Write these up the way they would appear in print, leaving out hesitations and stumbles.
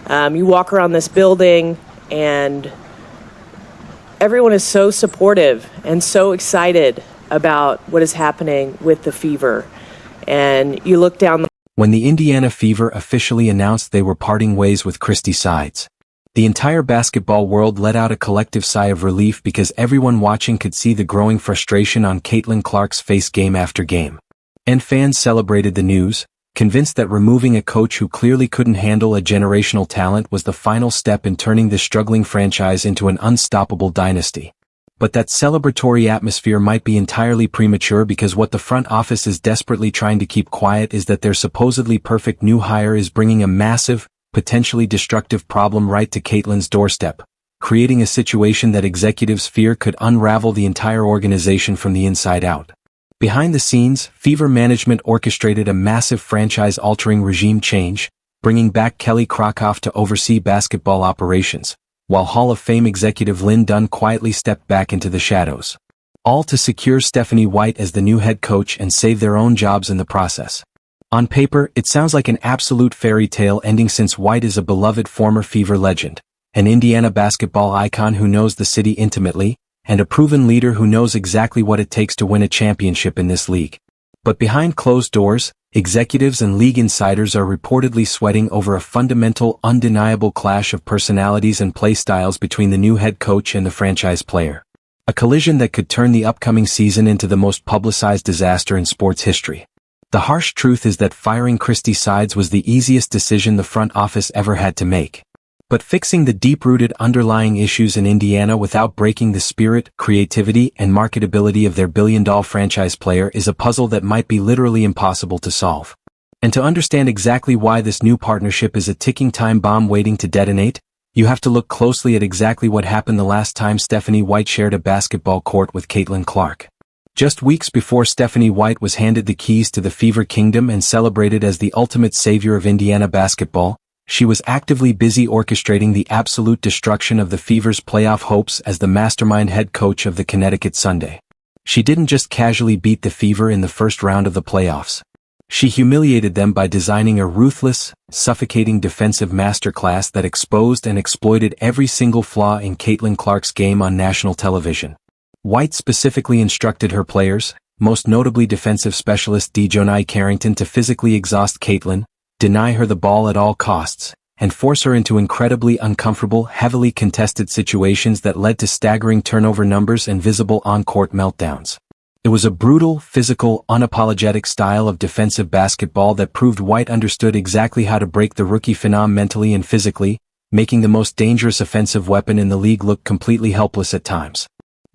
You walk around this building and everyone is so supportive and so excited about what is happening with the Fever. And you look down When the Indiana Fever officially announced they were parting ways with Christie Sides, the entire basketball world let out a collective sigh of relief because everyone watching could see the growing frustration on Caitlin Clark's face game after game. And fans celebrated the news, convinced that removing a coach who clearly couldn't handle a generational talent was the final step in turning this struggling franchise into an unstoppable dynasty. But that celebratory atmosphere might be entirely premature because what the front office is desperately trying to keep quiet is that their supposedly perfect new hire is bringing a massive, potentially destructive problem right to Caitlin's doorstep, creating a situation that executives fear could unravel the entire organization from the inside out. Behind the scenes, Fever management orchestrated a massive franchise-altering regime change, bringing back Kelly Krakoff to oversee basketball operations, while Hall of Fame executive Lynn Dunn quietly stepped back into the shadows. All to secure Stephanie White as the new head coach and save their own jobs in the process. On paper, it sounds like an absolute fairy tale ending since White is a beloved former Fever legend, an Indiana basketball icon who knows the city intimately, and a proven leader who knows exactly what it takes to win a championship in this league. But behind closed doors, executives and league insiders are reportedly sweating over a fundamental, undeniable clash of personalities and play styles between the new head coach and the franchise player. A collision that could turn the upcoming season into the most publicized disaster in sports history. The harsh truth is that firing Christie Sides was the easiest decision the front office ever had to make. But fixing the deep-rooted underlying issues in Indiana without breaking the spirit, creativity, and marketability of their billion-dollar franchise player is a puzzle that might be literally impossible to solve. And to understand exactly why this new partnership is a ticking time bomb waiting to detonate, you have to look closely at exactly what happened the last time Stephanie White shared a basketball court with Caitlin Clark. Just weeks before Stephanie White was handed the keys to the Fever Kingdom and celebrated as the ultimate savior of Indiana basketball, she was actively busy orchestrating the absolute destruction of the Fever's playoff hopes as the mastermind head coach of the Connecticut Sunday. She didn't just casually beat the Fever in the first round of the playoffs. She humiliated them by designing a ruthless, suffocating defensive masterclass that exposed and exploited every single flaw in Caitlin Clark's game on national television. White specifically instructed her players, most notably defensive specialist Dejounte Carrington, to physically exhaust Caitlin, deny her the ball at all costs, and force her into incredibly uncomfortable, heavily contested situations that led to staggering turnover numbers and visible on-court meltdowns. It was a brutal, physical, unapologetic style of defensive basketball that proved White understood exactly how to break the rookie phenom mentally and physically, making the most dangerous offensive weapon in the league look completely helpless at times.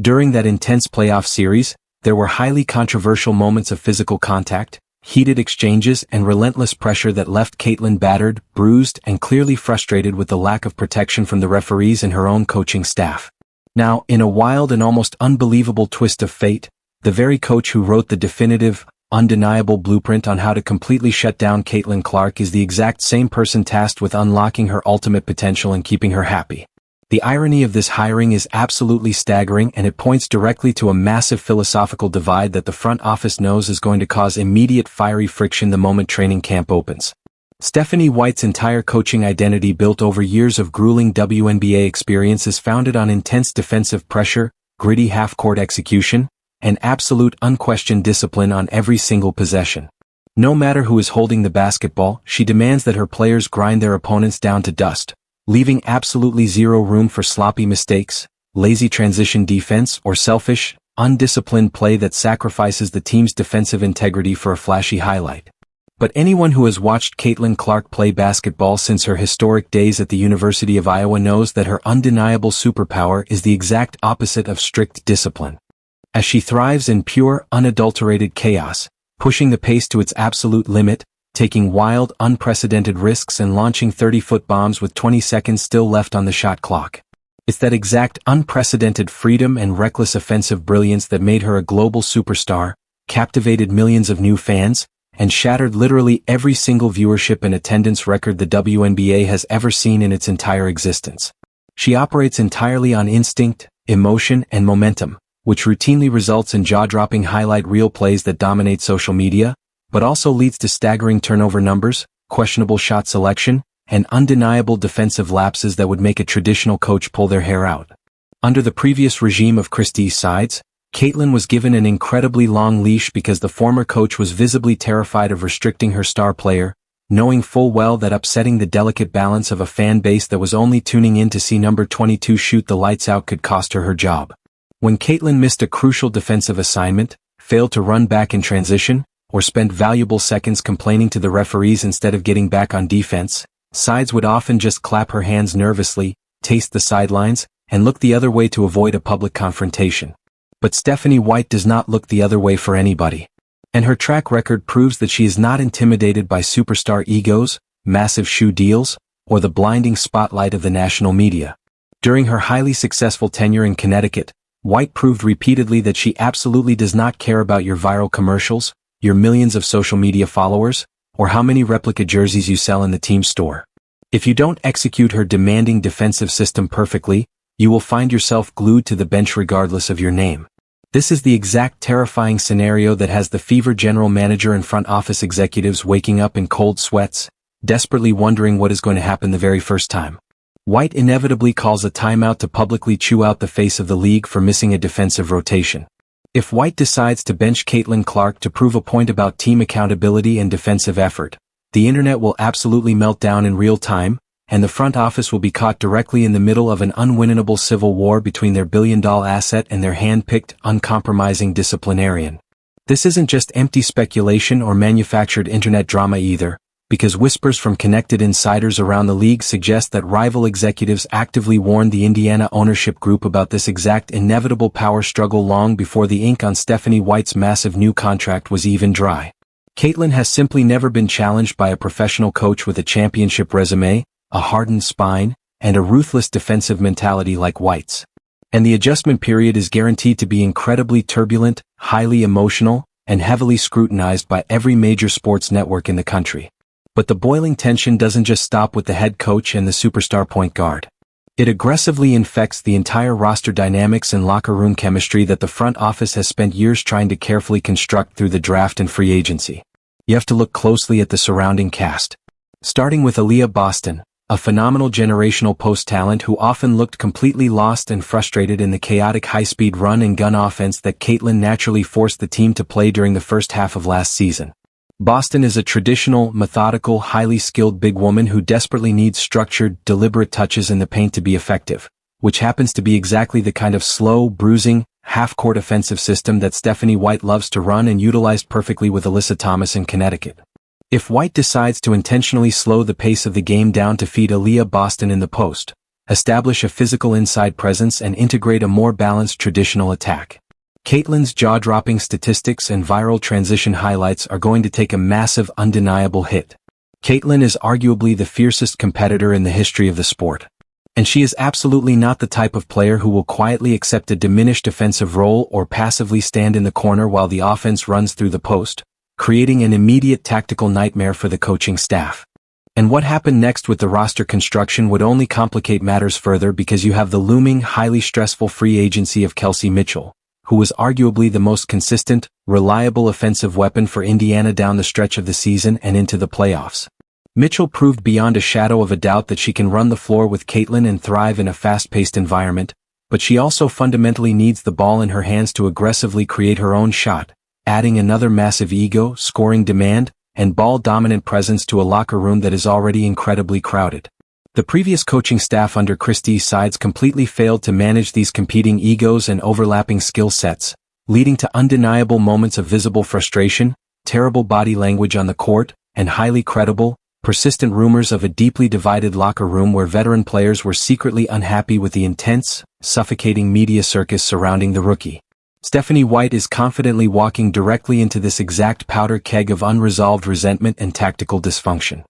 During that intense playoff series, there were highly controversial moments of physical contact, heated exchanges, and relentless pressure that left Caitlin battered, bruised, and clearly frustrated with the lack of protection from the referees and her own coaching staff. Now, in a wild and almost unbelievable twist of fate, the very coach who wrote the definitive, undeniable blueprint on how to completely shut down Caitlin Clark is the exact same person tasked with unlocking her ultimate potential and keeping her happy. The irony of this hiring is absolutely staggering, and it points directly to a massive philosophical divide that the front office knows is going to cause immediate fiery friction the moment training camp opens. Stephanie White's entire coaching identity, built over years of grueling WNBA experience, is founded on intense defensive pressure, gritty half-court execution, and absolute unquestioned discipline on every single possession. No matter who is holding the basketball, she demands that her players grind their opponents down to dust, leaving absolutely zero room for sloppy mistakes, lazy transition defense, or selfish, undisciplined play that sacrifices the team's defensive integrity for a flashy highlight. But anyone who has watched Caitlin Clark play basketball since her historic days at the University of Iowa knows that her undeniable superpower is the exact opposite of strict discipline. As she thrives in pure, unadulterated chaos, pushing the pace to its absolute limit, taking wild, unprecedented risks and launching 30-foot bombs with 20 seconds still left on the shot clock. It's that exact unprecedented freedom and reckless offensive brilliance that made her a global superstar, captivated millions of new fans, and shattered literally every single viewership and attendance record the WNBA has ever seen in its entire existence. She operates entirely on instinct, emotion, and momentum, which routinely results in jaw-dropping highlight reel plays that dominate social media, but also leads to staggering turnover numbers, questionable shot selection, and undeniable defensive lapses that would make a traditional coach pull their hair out. Under the previous regime of Christie Sides, Caitlin was given an incredibly long leash because the former coach was visibly terrified of restricting her star player, knowing full well that upsetting the delicate balance of a fan base that was only tuning in to see number 22 shoot the lights out could cost her job. When Caitlin missed a crucial defensive assignment, failed to run back in transition, or spent valuable seconds complaining to the referees instead of getting back on defense, Sides would often just clap her hands nervously, taste the sidelines, and look the other way to avoid a public confrontation. But Stephanie White does not look the other way for anybody. And her track record proves that she is not intimidated by superstar egos, massive shoe deals, or the blinding spotlight of the national media. During her highly successful tenure in Connecticut, White proved repeatedly that she absolutely does not care about your viral commercials, your millions of social media followers, or how many replica jerseys you sell in the team store. If you don't execute her demanding defensive system perfectly, you will find yourself glued to the bench regardless of your name. This is the exact terrifying scenario that has the Fever general manager and front office executives waking up in cold sweats, desperately wondering what is going to happen the very first time. White inevitably calls a timeout to publicly chew out the face of the league for missing a defensive rotation. If White decides to bench Caitlin Clark to prove a point about team accountability and defensive effort, the internet will absolutely melt down in real time, and the front office will be caught directly in the middle of an unwinnable civil war between their billion-dollar asset and their hand-picked, uncompromising disciplinarian. This isn't just empty speculation or manufactured internet drama either, because whispers from connected insiders around the league suggest that rival executives actively warned the Indiana ownership group about this exact inevitable power struggle long before the ink on Stephanie White's massive new contract was even dry. Caitlin has simply never been challenged by a professional coach with a championship resume, a hardened spine, and a ruthless defensive mentality like White's. And the adjustment period is guaranteed to be incredibly turbulent, highly emotional, and heavily scrutinized by every major sports network in the country. But the boiling tension doesn't just stop with the head coach and the superstar point guard. It aggressively infects the entire roster dynamics and locker room chemistry that the front office has spent years trying to carefully construct through the draft and free agency. You have to look closely at the surrounding cast. Starting with Aaliyah Boston, a phenomenal generational post talent who often looked completely lost and frustrated in the chaotic high-speed run and gun offense that Caitlin naturally forced the team to play during the first half of last season. Boston is a traditional, methodical, highly skilled big woman who desperately needs structured, deliberate touches in the paint to be effective, which happens to be exactly the kind of slow, bruising, half-court offensive system that Stephanie White loves to run and utilized perfectly with Alyssa Thomas in Connecticut. If White decides to intentionally slow the pace of the game down to feed Aaliyah Boston in the post, establish a physical inside presence and integrate a more balanced traditional attack, Caitlin's jaw-dropping statistics and viral transition highlights are going to take a massive, undeniable hit. Caitlin is arguably the fiercest competitor in the history of the sport. And she is absolutely not the type of player who will quietly accept a diminished defensive role or passively stand in the corner while the offense runs through the post, creating an immediate tactical nightmare for the coaching staff. And what happened next with the roster construction would only complicate matters further because you have the looming, highly stressful free agency of Kelsey Mitchell, who was arguably the most consistent, reliable offensive weapon for Indiana down the stretch of the season and into the playoffs. Mitchell proved beyond a shadow of a doubt that she can run the floor with Caitlin and thrive in a fast-paced environment, but she also fundamentally needs the ball in her hands to aggressively create her own shot, adding another massive ego, scoring demand, and ball-dominant presence to a locker room that is already incredibly crowded. The previous coaching staff under Christie Sides completely failed to manage these competing egos and overlapping skill sets, leading to undeniable moments of visible frustration, terrible body language on the court, and highly credible, persistent rumors of a deeply divided locker room where veteran players were secretly unhappy with the intense, suffocating media circus surrounding the rookie. Stephanie White is confidently walking directly into this exact powder keg of unresolved resentment and tactical dysfunction.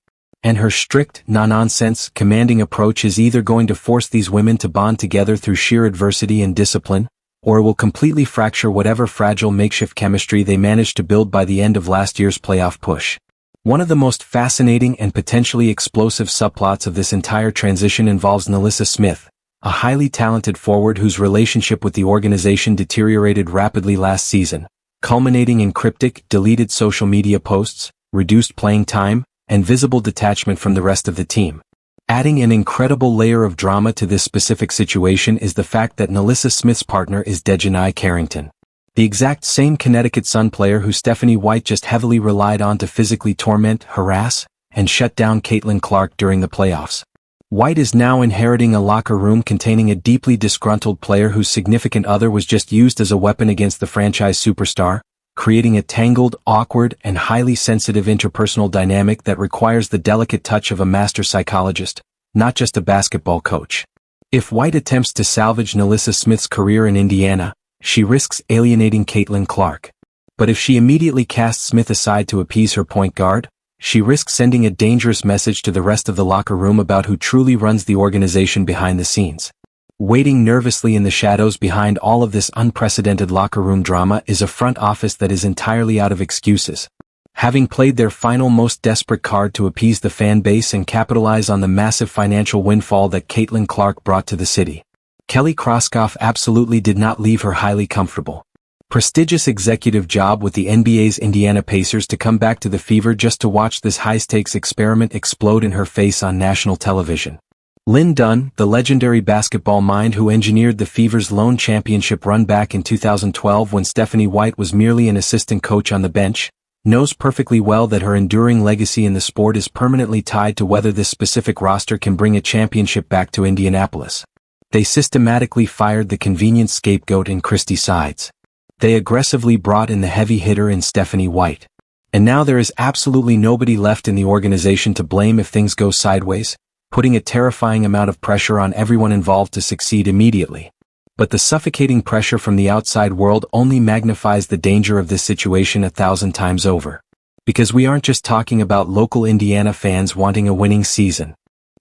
And her strict, no-nonsense, commanding approach is either going to force these women to bond together through sheer adversity and discipline, or it will completely fracture whatever fragile makeshift chemistry they managed to build by the end of last year's playoff push. One of the most fascinating and potentially explosive subplots of this entire transition involves NaLyssa Smith, a highly talented forward whose relationship with the organization deteriorated rapidly last season, culminating in cryptic, deleted social media posts, reduced playing time, and visible detachment from the rest of the team. Adding an incredible layer of drama to this specific situation is the fact that NaLyssa Smith's partner is Dejanai Carrington, the exact same Connecticut Sun player who Stephanie White just heavily relied on to physically torment, harass, and shut down Caitlin Clark during the playoffs. White is now inheriting a locker room containing a deeply disgruntled player whose significant other was just used as a weapon against the franchise superstar, creating a tangled, awkward, and highly sensitive interpersonal dynamic that requires the delicate touch of a master psychologist, not just a basketball coach. If White attempts to salvage NaLyssa Smith's career in Indiana, she risks alienating Caitlin Clark. But if she immediately casts Smith aside to appease her point guard, she risks sending a dangerous message to the rest of the locker room about who truly runs the organization behind the scenes. Waiting nervously in the shadows behind all of this unprecedented locker room drama is a front office that is entirely out of excuses. Having played their final most desperate card to appease the fan base and capitalize on the massive financial windfall that Caitlin Clark brought to the city, Kelly Kroskoff absolutely did not leave her highly comfortable. Prestigious executive job with the NBA's Indiana Pacers to come back to the Fever just to watch this high-stakes experiment explode in her face on national television. Lynn Dunn, the legendary basketball mind who engineered the Fever's lone championship run back in 2012 when Stephanie White was merely an assistant coach on the bench, knows perfectly well that her enduring legacy in the sport is permanently tied to whether this specific roster can bring a championship back to Indianapolis. They systematically fired the convenient scapegoat in Christie Sides. They aggressively brought in the heavy hitter in Stephanie White. And now there is absolutely nobody left in the organization to blame if things go sideways, putting a terrifying amount of pressure on everyone involved to succeed immediately. But the suffocating pressure from the outside world only magnifies the danger of this situation 1,000 times over. Because we aren't just talking about local Indiana fans wanting a winning season.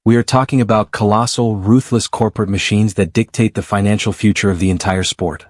We are talking about colossal, ruthless corporate machines that dictate the financial future of the entire sport.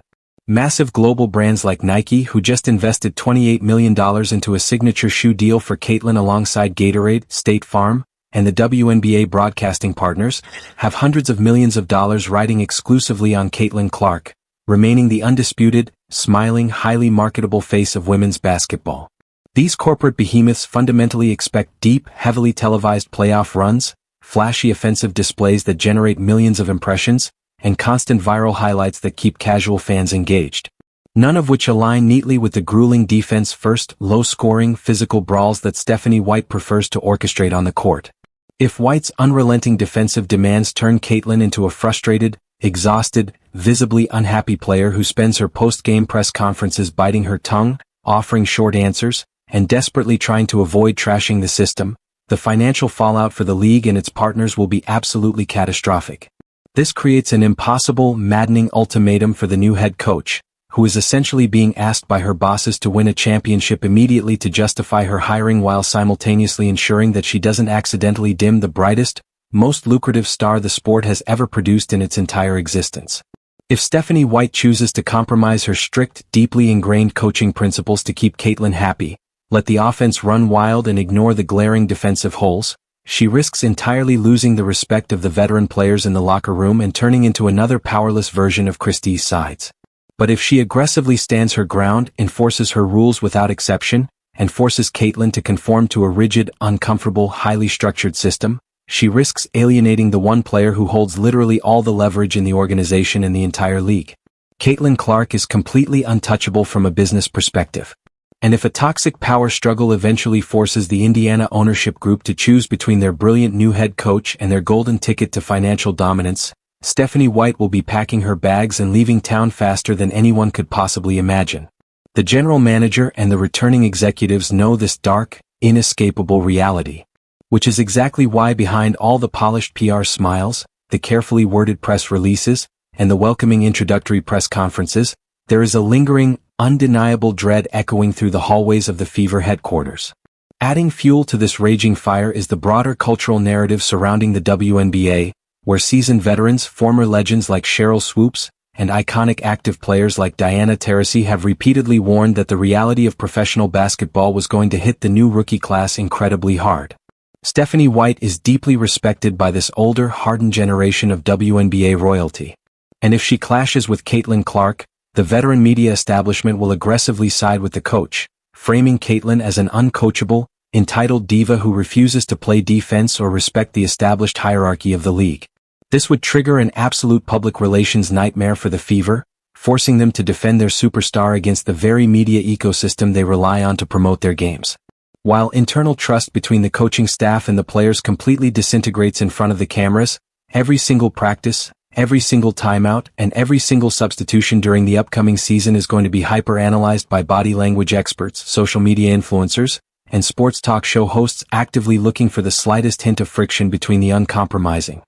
Massive global brands like Nike, who just invested $28 million into a signature shoe deal for Caitlin alongside Gatorade, State Farm, and the WNBA broadcasting partners, have hundreds of millions of dollars riding exclusively on Caitlin Clark, remaining the undisputed, smiling, highly marketable face of women's basketball. These corporate behemoths fundamentally expect deep, heavily televised playoff runs, flashy offensive displays that generate millions of impressions, and constant viral highlights that keep casual fans engaged. None of which align neatly with the grueling defense-first, low-scoring, physical brawls that Stephanie White prefers to orchestrate on the court. If White's unrelenting defensive demands turn Caitlin into a frustrated, exhausted, visibly unhappy player who spends her post-game press conferences biting her tongue, offering short answers, and desperately trying to avoid trashing the system, the financial fallout for the league and its partners will be absolutely catastrophic. This creates an impossible, maddening ultimatum for the new head coach, who is essentially being asked by her bosses to win a championship immediately to justify her hiring while simultaneously ensuring that she doesn't accidentally dim the brightest, most lucrative star the sport has ever produced in its entire existence. If Stephanie White chooses to compromise her strict, deeply ingrained coaching principles to keep Caitlin happy, let the offense run wild and ignore the glaring defensive holes, she risks entirely losing the respect of the veteran players in the locker room and turning into another powerless version of Christie Sides. But if she aggressively stands her ground, enforces her rules without exception, and forces Caitlin to conform to a rigid, uncomfortable, highly structured system, she risks alienating the one player who holds literally all the leverage in the organization and the entire league. Caitlin Clark is completely untouchable from a business perspective. And if a toxic power struggle eventually forces the Indiana ownership group to choose between their brilliant new head coach and their golden ticket to financial dominance, Stephanie White will be packing her bags and leaving town faster than anyone could possibly imagine. The general manager and the returning executives know this dark, inescapable reality. Which is exactly why behind all the polished PR smiles, the carefully worded press releases, and the welcoming introductory press conferences, there is a lingering, undeniable dread echoing through the hallways of the Fever headquarters. Adding fuel to this raging fire is the broader cultural narrative surrounding the WNBA, where seasoned veterans, former legends like Sheryl Swoopes, and iconic active players like Diana Taurasi have repeatedly warned that the reality of professional basketball was going to hit the new rookie class incredibly hard. Stephanie White is deeply respected by this older, hardened generation of WNBA royalty. And if she clashes with Caitlin Clark, the veteran media establishment will aggressively side with the coach, framing Caitlin as an uncoachable, entitled diva who refuses to play defense or respect the established hierarchy of the league. This would trigger an absolute public relations nightmare for the Fever, forcing them to defend their superstar against the very media ecosystem they rely on to promote their games. While internal trust between the coaching staff and the players completely disintegrates in front of the cameras, every single practice, every single timeout, and every single substitution during the upcoming season is going to be hyper-analyzed by body language experts, social media influencers, and sports talk show hosts actively looking for the slightest hint of friction between the uncompromising.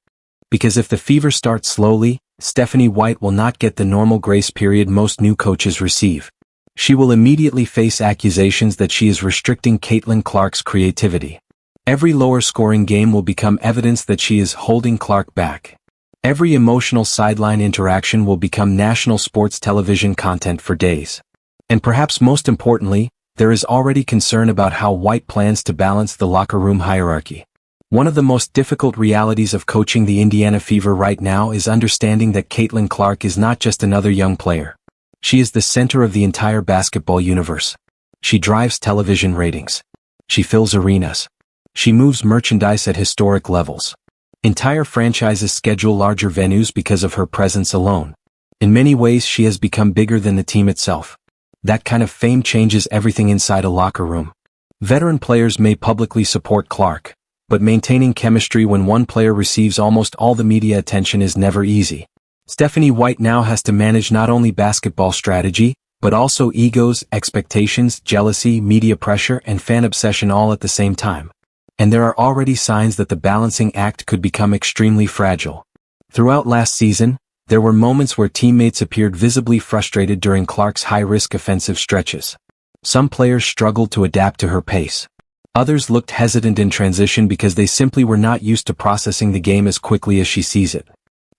Because if the Fever starts slowly, Stephanie White will not get the normal grace period most new coaches receive. She will immediately face accusations that she is restricting Caitlin Clark's creativity. Every lower-scoring game will become evidence that she is holding Clark back. Every emotional sideline interaction will become national sports television content for days. And perhaps most importantly, there is already concern about how White plans to balance the locker room hierarchy. One of the most difficult realities of coaching the Indiana Fever right now is understanding that Caitlin Clark is not just another young player. She is the center of the entire basketball universe. She drives television ratings. She fills arenas. She moves merchandise at historic levels. Entire franchises schedule larger venues because of her presence alone. In many ways, she has become bigger than the team itself. That kind of fame changes everything inside a locker room. Veteran players may publicly support Clark, but maintaining chemistry when one player receives almost all the media attention is never easy. Stephanie White now has to manage not only basketball strategy, but also egos, expectations, jealousy, media pressure, and fan obsession all at the same time. And there are already signs that the balancing act could become extremely fragile. Throughout last season, there were moments where teammates appeared visibly frustrated during Clark's high-risk offensive stretches. Some players struggled to adapt to her pace. Others looked hesitant in transition because they simply were not used to processing the game as quickly as she sees it.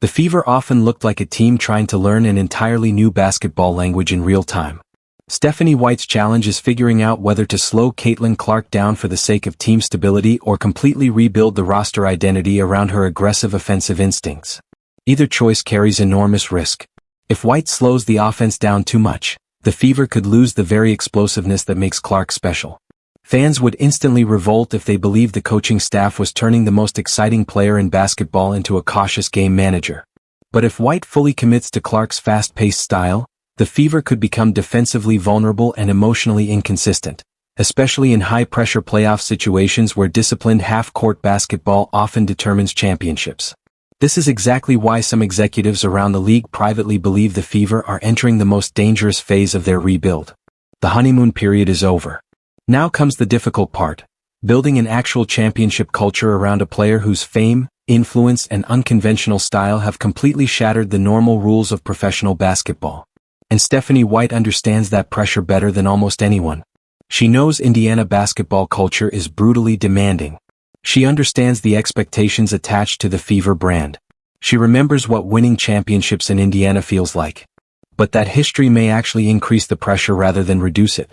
The Fever often looked like a team trying to learn an entirely new basketball language in real time. Stephanie White's challenge is figuring out whether to slow Caitlin Clark down for the sake of team stability or completely rebuild the roster identity around her aggressive offensive instincts. Either choice carries enormous risk. If White slows the offense down too much, the Fever could lose the very explosiveness that makes Clark special. Fans would instantly revolt if they believed the coaching staff was turning the most exciting player in basketball into a cautious game manager. But if White fully commits to Clark's fast-paced style, the Fever could become defensively vulnerable and emotionally inconsistent, especially in high-pressure playoff situations where disciplined half-court basketball often determines championships. This is exactly why some executives around the league privately believe the Fever are entering the most dangerous phase of their rebuild. The honeymoon period is over. Now comes the difficult part, building an actual championship culture around a player whose fame, influence, and unconventional style have completely shattered the normal rules of professional basketball. And Stephanie White understands that pressure better than almost anyone. She knows Indiana basketball culture is brutally demanding. She understands the expectations attached to the Fever brand. She remembers what winning championships in Indiana feels like. But that history may actually increase the pressure rather than reduce it.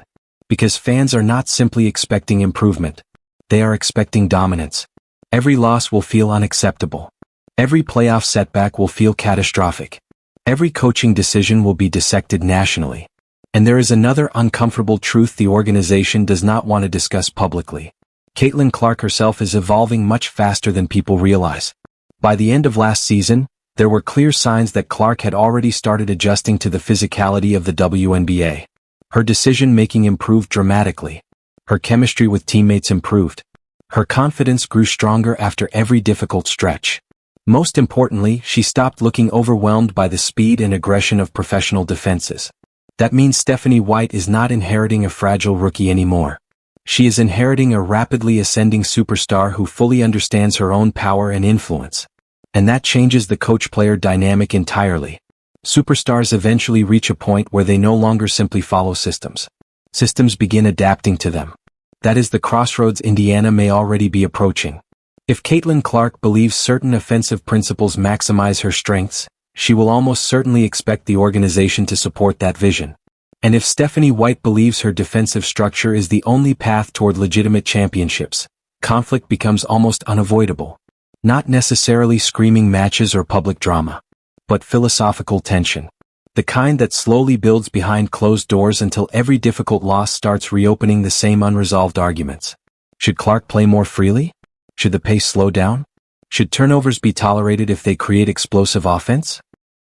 Because fans are not simply expecting improvement. They are expecting dominance. Every loss will feel unacceptable. Every playoff setback will feel catastrophic. Every coaching decision will be dissected nationally. And there is another uncomfortable truth the organization does not want to discuss publicly. Caitlin Clark herself is evolving much faster than people realize. By the end of last season, there were clear signs that Clark had already started adjusting to the physicality of the WNBA. Her decision-making improved dramatically. Her chemistry with teammates improved. Her confidence grew stronger after every difficult stretch. Most importantly, she stopped looking overwhelmed by the speed and aggression of professional defenses. That means Stephanie White is not inheriting a fragile rookie anymore. She is inheriting a rapidly ascending superstar who fully understands her own power and influence. And that changes the coach-player dynamic entirely. Superstars eventually reach a point where they no longer simply follow systems. Systems begin adapting to them. That is the crossroads Indiana may already be approaching. If Caitlin Clark believes certain offensive principles maximize her strengths, she will almost certainly expect the organization to support that vision. And if Stephanie White believes her defensive structure is the only path toward legitimate championships, conflict becomes almost unavoidable. Not necessarily screaming matches or public drama, but philosophical tension. The kind that slowly builds behind closed doors until every difficult loss starts reopening the same unresolved arguments. Should Clark play more freely? Should the pace slow down? Should turnovers be tolerated if they create explosive offense?